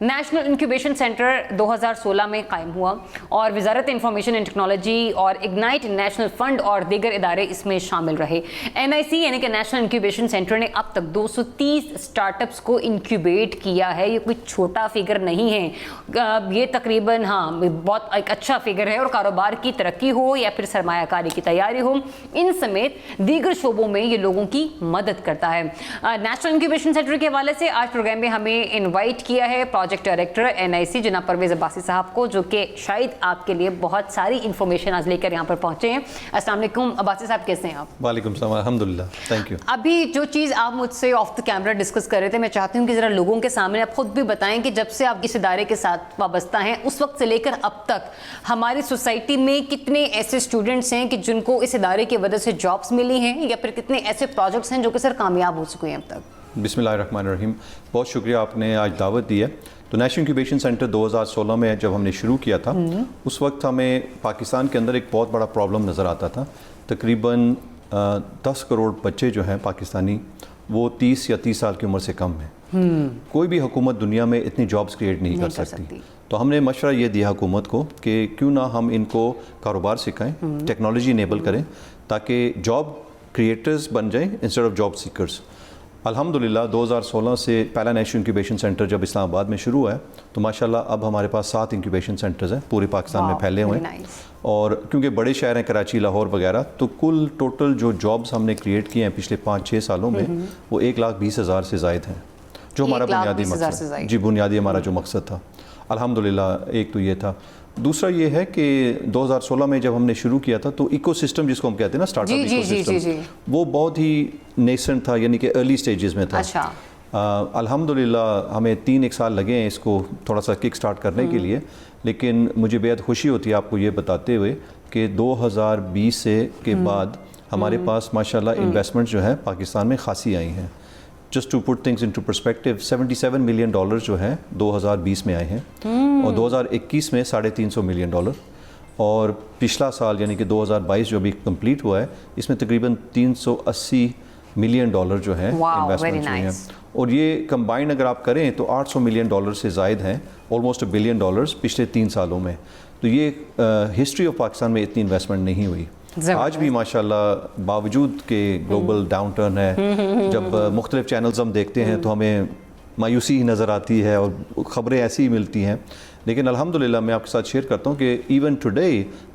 National incubation centre 2016 में कायम हुआ और वजारत इंफॉर्मेशन एंड टेक्नोलॉजी और इग्नाइट नेशनल फंड और दीगर इदारे इसमें शामिल रहे। एनआईसी यानी कि नेशनल इंक्यूबेशन सेंटर ने अब तक 230 स्टार्टअप्स को इंक्यूबेट किया है। ये कोई छोटा फिगर नहीं है, ये तकरीबन बहुत एक अच्छा फिगर है। और कारोबार की तरक्की हो या फिर सरमायाकारी की तैयारी हो, इन समेत दीगर शोबों में ये लोगों की मदद करता है। नेशनल इंक्यूबेशन सेंटर के हवाले से आज प्रोग्राम में हमें इन्वाइट किया है प्रोजेक्ट डायरेक्टर एनआईसी जनाब परवेज अब्बासी साहब को, जो कि शायद आपके लिए बहुत सारी इंफॉर्मेशन आज लेकर यहाँ पर पहुंचे हैं। अस्सलाम वालेकुम अब्बासी साहब, कैसे हैं आप? वालेकुम सलाम, अल्हम्दुलिल्लाह, थैंक यू। अभी जो चीज़ आप मुझसे ऑफ द कैमरा डिस्कस कर रहे थे, मैं चाहती हूँ कि ज़रा लोगों के सामने आप खुद भी बताएं कि जब से आप इस इदारे के साथ वाबस्ता हैं उस वक्त से लेकर अब तक हमारी सोसाइटी में कितने ऐसे स्टूडेंट्स हैं कि जिनको इस इदारे की वजह से जॉब्स मिली हैं, या फिर कितने ऐसे प्रोजेक्ट्स हैं जो कि सर कामयाब हो चुके हैं अब तक? बिस्मिल्लाहिर्रहमानिर्रहीम, बहुत शुक्रिया आपने आज दावत दी है। तो नेशनल इंक्यूबेशन सेंटर 2016 में जब हमने शुरू किया था उस वक्त हमें पाकिस्तान के अंदर एक बहुत बड़ा प्रॉब्लम नज़र आता था। तकरीबन 10 करोड़ बच्चे जो हैं पाकिस्तानी, वो 30 या 30 साल की उम्र से कम हैं। कोई भी हुकूमत दुनिया में इतनी जॉब्स क्रिएट नहीं कर सकती। तो हमने मशवरा ये दिया हुकूमत को कि क्यों ना हम इनको कारोबार सिखाएं, टेक्नोलॉजी इनेबल करें ताकि जॉब क्रिएटर्स बन जाएं इंस्टेड ऑफ जॉब सीकर्स। अल्हम्दुलिल्लाह 2016 से पहला नेशनल इंक्यूबेशन सेंटर जब इस्लामाबाद में शुरू हुआ है तो माशाल्लाह अब हमारे पास 7 इंक्यूबेशन सेंटर्स हैं पूरे पाकिस्तान में फैले हुए हैं। और क्योंकि बड़े शहर हैं कराची, लाहौर वगैरह, तो कुल टोटल जो जॉब्स हमने क्रिएट किए हैं पिछले 5-6 सालों में वो 1,20,000 से ज़ायद हैं, जो हमारा बुनियादी मकसद जी बुनियादी हमारा जो मकसद था। अल्हम्दुलिल्लाह एक तो ये था। दूसरा ये है कि 2016 में जब हमने शुरू किया था तो इकोसिस्टम जिसको हम कहते हैं ना, स्टार्टअप इकोसिस्टम, वो बहुत ही नेसेंट था, यानी कि अर्ली स्टेजेस में था। अच्छा। अल्हम्दुलिल्लाह हमें 3-1 साल लगे हैं इसको थोड़ा सा किक स्टार्ट करने के लिए, लेकिन मुझे बेहद खुशी होती है आपको ये बताते हुए कि 2020 से के बाद हमारे पास माशाल्लाह इन्वेस्टमेंट जो है पाकिस्तान में खासी आई हैं। Just to put things into perspective, $77 million जो हैं 2020 में आए हैं और 2021 में $350 मिलियन, और पिछला साल यानी कि 2022 जो अभी कंप्लीट हुआ है इसमें तकरीबन $380 मिलियन जो है इन्वेस्टमेंट हुई है। और ये कंबाइंड अगर आप करें तो $800 मिलियन से ज़ायद हैं, ऑलमोस्ट $1 बिलियन पिछले 3 सालों में। तो ये हिस्ट्री ऑफ पाकिस्तान में इतनी इन्वेस्टमेंट नहीं हुई। आज भी माशाल्लाह बावजूद के ग्लोबल डाउनटर्न है, जब मुख्तलिफ चैनल्स हम देखते हैं तो हमें मायूसी ही नज़र आती है और ख़बरें ऐसी ही मिलती हैं, लेकिन अल्हम्दुलिल्लाह मैं आपके साथ शेयर करता हूँ कि इवन टुडे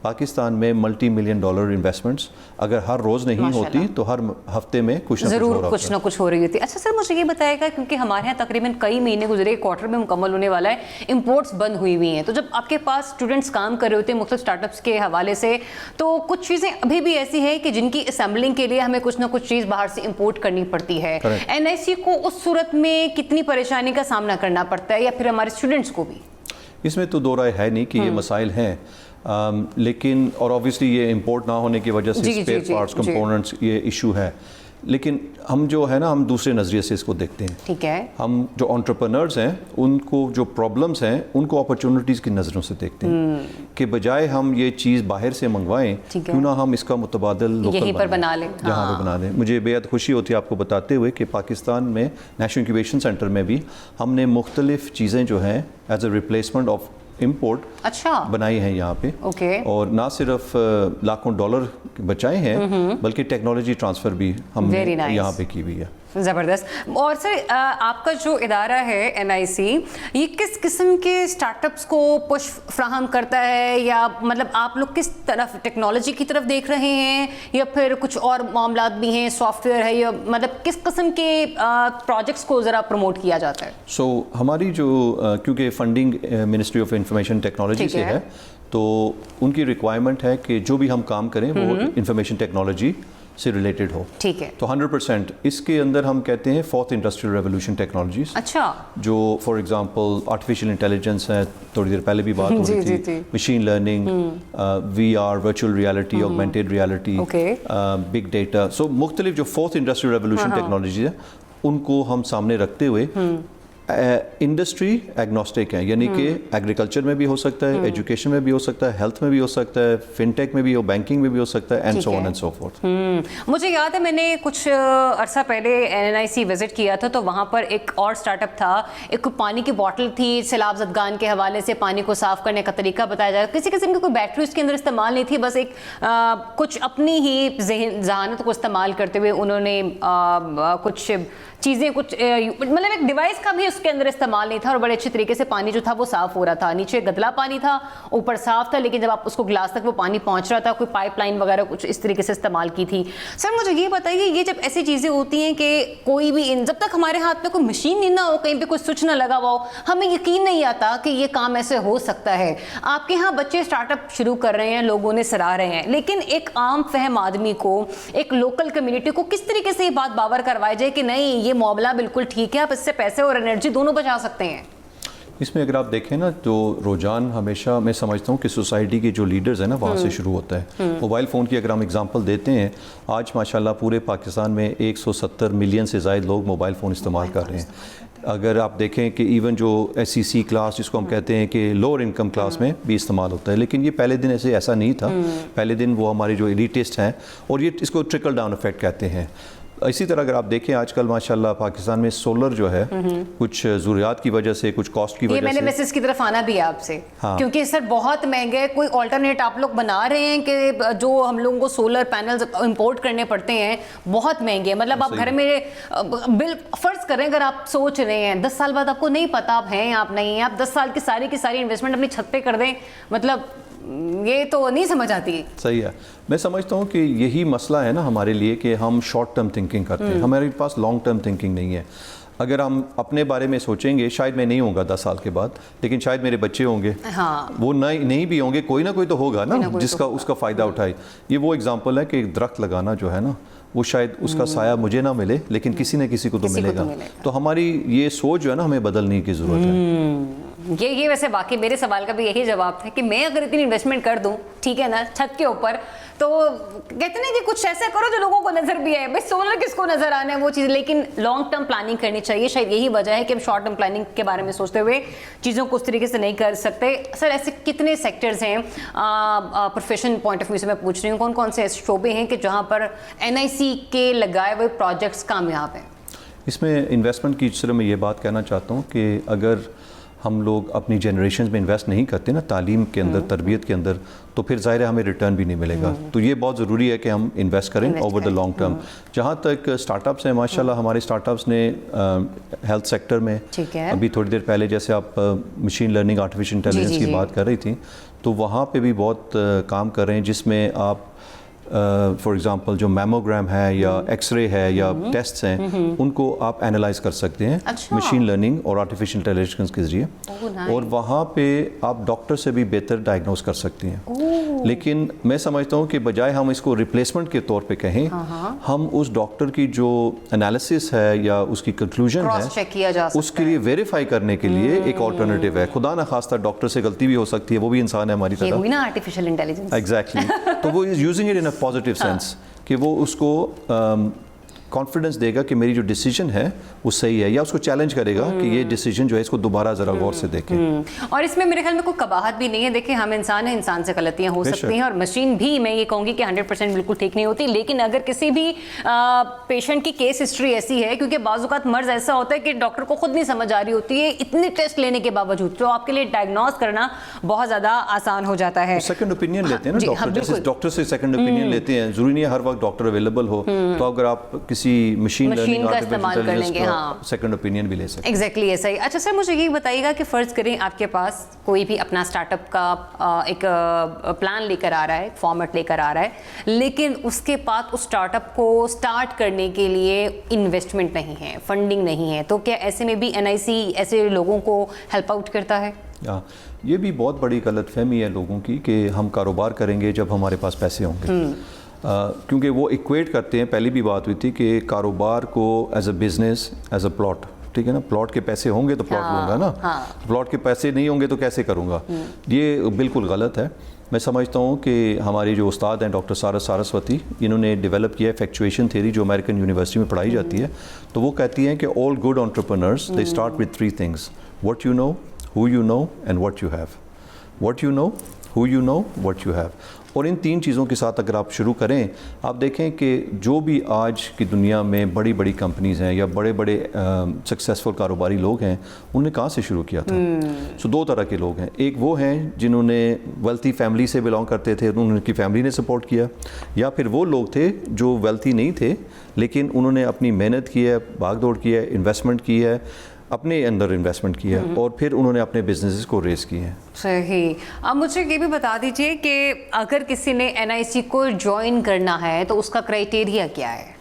पाकिस्तान में $multi-million इन्वेस्टमेंट्स अगर हर रोज़ नहीं होती तो हर हफ्ते में कुछ ना कुछ हो रही होती। अच्छा सर, मुझे ये बताएगा, क्योंकि हमारे यहाँ तकरीबन कई महीने गुजरे, क्वार्टर में मुकम्मल होने वाला है, इंपोर्ट्स बंद हुई हुई हैं, तो जब आपके पास स्टूडेंट्स काम कर रहे होते हैं मुख्तलिफ स्टार्टअप्स के हवाले से, तो कुछ चीज़ें अभी भी ऐसी है कि जिनकी असेंबलिंग के लिए हमें कुछ ना कुछ चीज़ बाहर से इम्पोर्ट करनी पड़ती है। एनआईसी को उस सूरत में कितनी परेशानी का सामना करना पड़ता है, या फिर हमारे स्टूडेंट्स को भी? इसमें तो दो राय है नहीं कि ये मसाइल हैं, लेकिन और ऑब्वियसली ये इंपोर्ट ना होने की वजह से स्पेयर पार्ट्स, कंपोनेंट्स, ये इशू है। लेकिन हम जो है ना, हम दूसरे नज़रिए से इसको देखते हैं। ठीक है। हम जो एंटरप्रेन्योर्स हैं उनको जो प्रॉब्लम्स हैं उनको अपॉर्चुनिटीज़ की नज़रों से देखते हैं कि बजाय हम ये चीज़ बाहर से मंगवाएं, क्यों ना हम इसका मुतबादल लोकल यहीं पर बना लें, यहाँ पर बना दें। मुझे बेहद खुशी होती है आपको बताते हुए कि पाकिस्तान में नेशनल इंक्यूबेशन सेंटर में भी हमने मुख्तलिफ चीज़ें जो हैं as a replacement of import बनाई हैं यहाँ पे। और ना सिर्फ लाखों डॉलर बचाए हैं बल्कि टेक्नोलॉजी ट्रांसफ़र भी हमने यहाँ पे की हुई है। ज़बरदस्त। और सर आपका जो इदारा है एनआईसी, ये किस किस्म के स्टार्टअप्स को पुश फ्राहम करता है, या मतलब आप लोग किस तरफ टेक्नोलॉजी की तरफ देख रहे हैं, या फिर कुछ और मामलात भी हैं, सॉफ्टवेयर है, या मतलब किस किस्म के प्रोजेक्ट्स को ज़रा प्रमोट किया जाता है? हमारी जो क्योंकि funding ministry of information technology से है, तो उनकी रिक्वायरमेंट है कि जो भी हम काम करें वो इंफॉर्मेशन टेक्नोलॉजी से रिलेटेड हो। ठीक है। तो 100% इसके अंदर हम कहते हैं 4th इंडस्ट्रियल रेवोल्यूशन टेक्नोलॉजीज। अच्छा। जो फॉर एग्जांपल आर्टिफिशियल इंटेलिजेंस है, थोड़ी देर पहले भी बात हो रही थी, machine learning, VR, virtual reality, augmented reality, big data. सो मुख्तलिफ जो 4th इंडस्ट्रियल रेवोल्यूशन टेक्नोलॉजी है उनको हम सामने रखते हुए इंडस्ट्री एग्नोस्टिक है, यानी कि एग्रीकल्चर में भी हो सकता है, एजुकेशन में भी हो सकता है, हेल्थ में भी हो सकता है, फिनटेक में भी हो, बैंकिंग में भी हो सकता है, and so on and so fourth. मुझे याद है मैंने कुछ अरसा पहले NNIC विजिट किया था, तो वहाँ पर एक और स्टार्टअप था, एक पानी की बॉटल थी, सैलाब ज़दगान के हवाले से पानी को साफ़ करने का तरीका बताया जाए, किसी किस्म की कोई बैटरी उसके अंदर इस्तेमाल नहीं थी, बस एक कुछ अपनी ही जहानत को इस्तेमाल करते हुए उन्होंने कुछ चीज़ें, कुछ मतलब एक डिवाइस का भी उसके अंदर इस्तेमाल नहीं था, और बड़े अच्छे तरीके से पानी जो था वो साफ़ हो रहा था, नीचे गदला पानी था, ऊपर साफ़ था, लेकिन जब आप उसको गिलास तक वो पानी पहुंच रहा था, कोई पाइपलाइन वगैरह कुछ इस तरीके से इस्तेमाल की थी। सर मुझे ये बताइए, ये जब ऐसी चीज़ें होती हैं कि कोई भी जब तक हमारे हाथ में कोई मशीन नहीं ना हो, कहीं पे कोई स्विच ना लगा हुआ हो, हमें यकीन नहीं आता कि ये काम ऐसे हो सकता है। आपके यहाँ बच्चे स्टार्टअप शुरू कर रहे हैं, लोगों ने सराह रहे हैं, लेकिन एक आम फहम आदमी को, एक लोकल कम्युनिटी को किस तरीके से ये बात बावर करवाई जाए कि नहीं ये मामला बिल्कुल ठीक है, आप इससे पैसे और एनर्जी दोनों बचा सकते हैं? इसमें अगर आप देखें ना, तो रुझान हमेशा मैं समझता हूँ कि सोसाइटी के जो लीडर्स हैं ना, वहाँ से शुरू होता है। मोबाइल फ़ोन की अगर हम एग्जांपल देते हैं, आज माशाल्लाह पूरे पाकिस्तान में 170 मिलियन से ज़ायद लोग मोबाइल फ़ोन इस्तेमाल कर रहे हैं। अगर आप देखें कि इवन जो SEC क्लास जिसको हम कहते हैं कि लोअर इनकम क्लास में भी इस्तेमाल होता है, लेकिन ये पहले दिन ऐसा नहीं था। पहले दिन वो हमारे जो एलिटिस्ट हैं, और ये इसको ट्रिकल डाउन इफेक्ट कहते हैं। इसी तरह अगर आप देखें आजकल माशाल्लाह पाकिस्तान में सोलर जो है, कुछ ज़रूरियात की वजह से, कुछ कॉस्ट की वजह से, मैंने मैसेज की तरफ आना भी है आपसे। हाँ। क्योंकि सर बहुत महंगे है, कोई ऑल्टरनेट आप लोग बना रहे हैं कि जो हम लोगों को सोलर पैनल्स इंपोर्ट करने पड़ते हैं बहुत महंगे, मतलब आप घर में बिल फर्ज करें, अगर आप सोच रहे हैं 10 साल बाद आपको नहीं पता आप हैं आप नहीं हैं, आप 10 साल की सारी इन्वेस्टमेंट अपनी छत पे कर दें, मतलब ये तो नहीं समझ आती। सही है। मैं समझता हूँ कि यही मसला है ना हमारे लिए कि हम शॉर्ट टर्म थिंकिंग करते हैं, हमारे पास लॉन्ग टर्म थिंकिंग नहीं है। अगर हम अपने बारे में सोचेंगे, शायद मैं नहीं होगा 10 साल के बाद, लेकिन शायद मेरे बच्चे होंगे, हाँ। वो नहीं भी होंगे, कोई ना कोई तो होगा ना जिसका उसका फ़ायदा उठाए। ये वो एग्जांपल है कि एक दरख्त लगाना जो है ना, वो शायद उसका साया मुझे ना मिले, लेकिन किसी न किसी को तो मिलेगा। तो हमारी ये सोच जो है ना, हमें बदलने की ज़रूरत है। ये वैसे वाकई मेरे सवाल का भी यही जवाब था कि मैं अगर इतनी इन्वेस्टमेंट कर दूं, ठीक है ना, छत के ऊपर, तो कहते हैं कि कुछ ऐसा करो जो लोगों को नजर भी आए। भाई सोलर किसको नजर आना है वो चीज़, लेकिन लॉन्ग टर्म प्लानिंग करनी चाहिए। शायद यही वजह है कि हम शॉर्ट टर्म प्लानिंग के बारे में सोचते हुए चीज़ों को उस तरीके से नहीं कर सकते। सर ऐसे कितने सेक्टर्स हैं, प्रोफेशन पॉइंट ऑफ व्यू से मैं पूछ रही हूँ, कौन कौन से ऐसे शोबे हैं कि जहाँ पर NIC के लगाए हुए प्रोजेक्ट्स कामयाब हैं? इसमें इन्वेस्टमेंट की सिर्फ मैं ये बात कहना चाहता हूँ कि अगर हम लोग अपनी जनरेशन में इन्वेस्ट नहीं करते ना, तालीम के अंदर, तरबियत के अंदर, तो फिर ज़ाहिर है हमें रिटर्न भी नहीं मिलेगा। तो ये बहुत ज़रूरी है कि हम इन्वेस्ट करें ओवर द लॉन्ग टर्म। जहाँ तक स्टार्टअप्स हैं, माशाल्लाह हमारे स्टार्टअप्स ने हेल्थ सेक्टर में, अभी थोड़ी देर पहले जैसे आप मशीन लर्निंग, आर्टिफिशियल इंटेलिजेंस की बात कर रही थी, तो वहाँ पे भी बहुत काम कर रहे हैं, जिसमें आप फॉर एग्जांपल जो मैमोग्राम है या एक्सरे है या टेस्ट्स हैं, उनको आप एनालाइज कर सकते हैं मशीन लर्निंग और आर्टिफिशियल इंटेलिजेंस के ज़रिए, और वहाँ पे आप डॉक्टर से भी बेहतर डायग्नोस कर सकती हैं। लेकिन मैं समझता हूँ कि बजाय हम इसको रिप्लेसमेंट के तौर पे कहें, हम उस डॉक्टर की जो एनालिसिस है या उसकी कंक्लूजन है, उसके लिए वेरीफाई करने के लिए एक ऑल्टरनेटिव है। खुदा न खास्ता डॉक्टर से गलती भी हो सकती है, वो भी इंसान है हमारी तरह, आर्टिफिशियल इंटेलिजेंस। एग्जैक्टली। तो वो is using it in a positive sense कि वो उसको कॉन्फिडेंस देगा कि मेरी जो डिसीजन है वो सही है, या उसको चैलेंज kरेगा कि ये डिसीजन जो है इसको दोबारा ज़रा गौर से देखें। और इसमें मेरे ख्याल में कोई कबाहत भी नहीं है। देखिए हम इंसान हैं, इंसान से गलतियां हो सकती हैं, और मशीन भी मैं ये कहूँगी कि 100% बिल्कुल ठीक नहीं होती। लेकिन अगर किसी भी पेशेंट की केस हिस्ट्री ऐसी है, क्योंकि बाज़ औक़ात मर्ज़ ऐसा होता है कि डॉक्टर को खुद नहीं समझ आ रही होती है इतने टेस्ट लेने के बावजूद, तो आपके लिए डायग्नोस करना बहुत ज़्यादा आसान हो जाता है। सेकंड ओपिनियन लेते हैं ना डॉक्टर, जैसे डॉक्टर से सेकंड ओपिनियन लेते हैं, ज़रूरी नहीं है हर वक्त डॉक्टर अवेलेबल हो, तो अगर आप किसी मशीन का इस्तेमाल कर लेंगे, हाँ, सेकंड ओपिनियन भी ले सकते हैं। एग्जैक्टली ऐसा ही। अच्छा सर मुझे ये बताइएगा कि फ़र्ज़ करें आपके पास कोई भी अपना स्टार्टअप का एक प्लान लेकर आ रहा है, फॉर्मेट लेकर आ रहा है, लेकिन उसके बाद उस स्टार्टअप को स्टार्ट करने के लिए इन्वेस्टमेंट नहीं है, फंडिंग नहीं है, तो क्या ऐसे में भी NIC ऐसे लोगों को हेल्प आउट करता है? ये भी बहुत बड़ी गलतफहमी है लोगों की कि हम कारोबार करेंगे जब हमारे पास पैसे होंगे। क्योंकि वो इक्वेट करते हैं, पहले भी बात हुई थी कि कारोबार को as a business, as a plot, ठीक है ना, प्लॉट के पैसे होंगे तो प्लॉट लूँगा ना, प्लॉट के पैसे नहीं होंगे तो कैसे करूँगा, ये बिल्कुल गलत है। मैं समझता हूँ कि हमारे जो उस्ताद हैं डॉक्टर सारस सारस्वती, इन्होंने डेवलप किया है फैक्चुएशन थ्योरी जो अमेरिकन यूनिवर्सिटी में पढ़ाई जाती है। तो वो कहती हैं कि all good entrepreneurs they start with 3 things, what you know, who you know and what you have. What you know, who you know, what you have. और इन 3 चीज़ों के साथ अगर आप शुरू करें, आप देखें कि जो भी आज की दुनिया में बड़ी बड़ी कंपनीज़ हैं या बड़े बड़े सक्सेसफुल कारोबारी लोग हैं, उन्होंने कहाँ से शुरू किया था? सो 2 तरह के लोग हैं। एक वो हैं जिन्होंने वेल्थी फैमिली से बिलोंग करते थे, उनकी फैमिली ने सपोर्ट किया, या फिर वो लोग थे जो वेल्थी नहीं थे लेकिन उन्होंने अपनी मेहनत की है, भाग दौड़ की है, इन्वेस्टमेंट की है, अपने अंदर इन्वेस्टमेंट किया है और फिर उन्होंने अपने बिजनेसेस को रेस किए हैं। सही। अब मुझे ये भी बता दीजिए कि अगर किसी ने NIC को ज्वाइन करना है तो उसका क्राइटेरिया क्या है?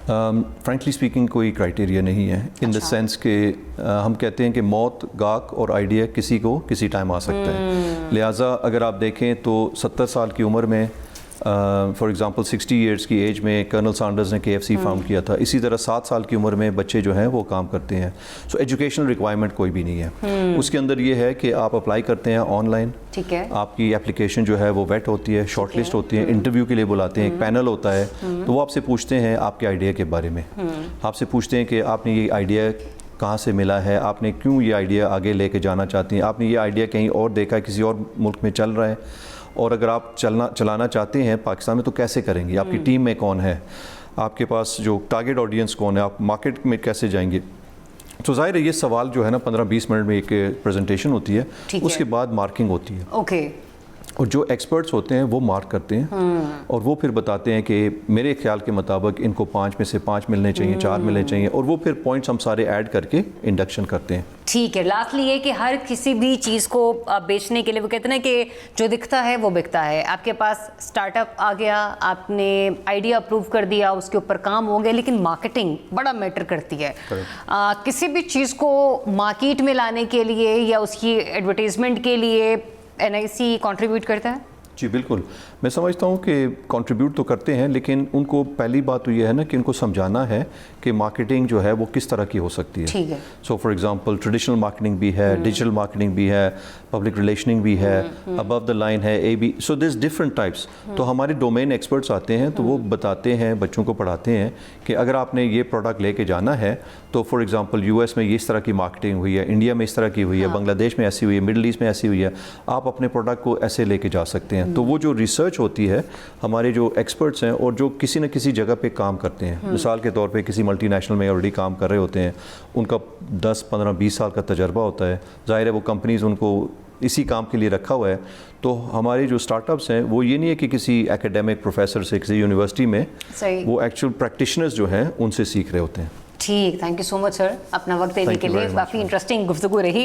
फ्रैंकली स्पीकिंग कोई क्राइटेरिया नहीं है, इन द सेंस कि हम कहते हैं कि मौत, गाक और आइडिया किसी को किसी टाइम आ सकता है। लिहाजा अगर आप देखें तो 70 साल की उम्र में फॉर एग्ज़ाम्पल 60 ईयर्स की एज में कर्नल सैंडर्स ने KFC फाउंड किया था। इसी तरह 7 साल की उम्र में बच्चे जो हैं वो काम करते हैं। सो एजुकेशनल रिक्वायरमेंट कोई भी नहीं है। उसके अंदर ये है कि आप अप्लाई करते हैं ऑनलाइन, ठीक है, आपकी एप्लीकेशन जो है वो वेट होती है, शॉर्ट लिस्ट होती है, इंटरव्यू के लिए बुलाते हैं, एक पैनल होता है, तो वो आपसे पूछते हैं आपके आइडिया के बारे में। आपसे पूछते हैं कि आपने ये आइडिया कहाँ से मिला है, आपने क्यों ये आइडिया आगे लेके जाना चाहती हैं, आपने ये आइडिया कहीं और देखा है, किसी और मुल्क में चल रहा है, और अगर आप चलाना चाहते हैं पाकिस्तान में तो कैसे करेंगे, आपकी टीम में कौन है, आपके पास जो टारगेट ऑडियंस कौन है, आप मार्केट में कैसे जाएंगे। तो जाहिर है ये सवाल जो है ना 15-20 मिनट में एक प्रेजेंटेशन होती है, उसके बाद मार्किंग होती है। ओके। और जो एक्सपर्ट्स होते हैं वो मार्क करते हैं और वो फिर बताते हैं कि मेरे ख्याल के मुताबिक इनको 5 में से 5 मिलने चाहिए, 4 मिलने चाहिए, और वो फिर पॉइंट्स हम सारे ऐड करके इंडक्शन करते हैं। ठीक है। लास्टली ये कि हर किसी भी चीज़ को बेचने के लिए वो कहते हैं कि जो दिखता है वो बिकता है। आपके पास स्टार्टअप आ गया, आपने आइडिया अप्रूव कर दिया, उसके ऊपर काम हो गया, लेकिन मार्केटिंग बड़ा मैटर करती है। किसी भी चीज़ को मार्केट में लाने के लिए या उसकी एडवर्टीजमेंट के लिए NIC कंट्रीब्यूट करता है? जी बिल्कुल, मैं समझता हूँ कि कंट्रीब्यूट तो करते हैं, लेकिन उनको पहली बात तो ये है ना कि उनको समझाना है कि मार्केटिंग जो है वो किस तरह की हो सकती है। ठीक है। So for example traditional marketing भी है, डिजिटल मार्केटिंग भी है, पब्लिक रिलेशनिंग भी है, अबव द लाइन है, AB, so this different types. तो हमारे डोमेन एक्सपर्ट्स आते हैं तो वो बताते हैं, बच्चों को पढ़ाते हैं कि अगर आपने ये प्रोडक्ट लेके जाना है तो फॉर एग्जांपल US में इस तरह की मार्केटिंग हुई है, इंडिया में इस तरह की हुई है, बांग्लादेश में ऐसी हुई है, मिडल ईस्ट में ऐसी हुई है, आप अपने प्रोडक्ट को ऐसे लेके जा सकते हैं। तो वो जो रिसर्च होती है, हमारे जो एक्सपर्ट्स हैं और जो किसी न किसी जगह पे काम करते हैं, मिसाल के तौर पे किसी मल्टीनेशनल में ऑलरेडी काम कर रहे होते हैं, उनका 10, 15, 20 साल का तजर्बा होता है, जाहिर है वो कंपनीज़ उनको इसी काम के लिए रखा हुआ है। तो हमारे जो स्टार्टअप्स हैं वो ये नहीं है कि किसी एकेडमिक प्रोफेसर से, किसी यूनिवर्सिटी में, वो एक्चुअल प्रैक्टिशनर्स जो हैं उनसे सीख रहे होते हैं। ठीक, thank you so much sir, अपना वक्त देने के लिए। काफ़ी इंटरेस्टिंग गुफ्तगू रही।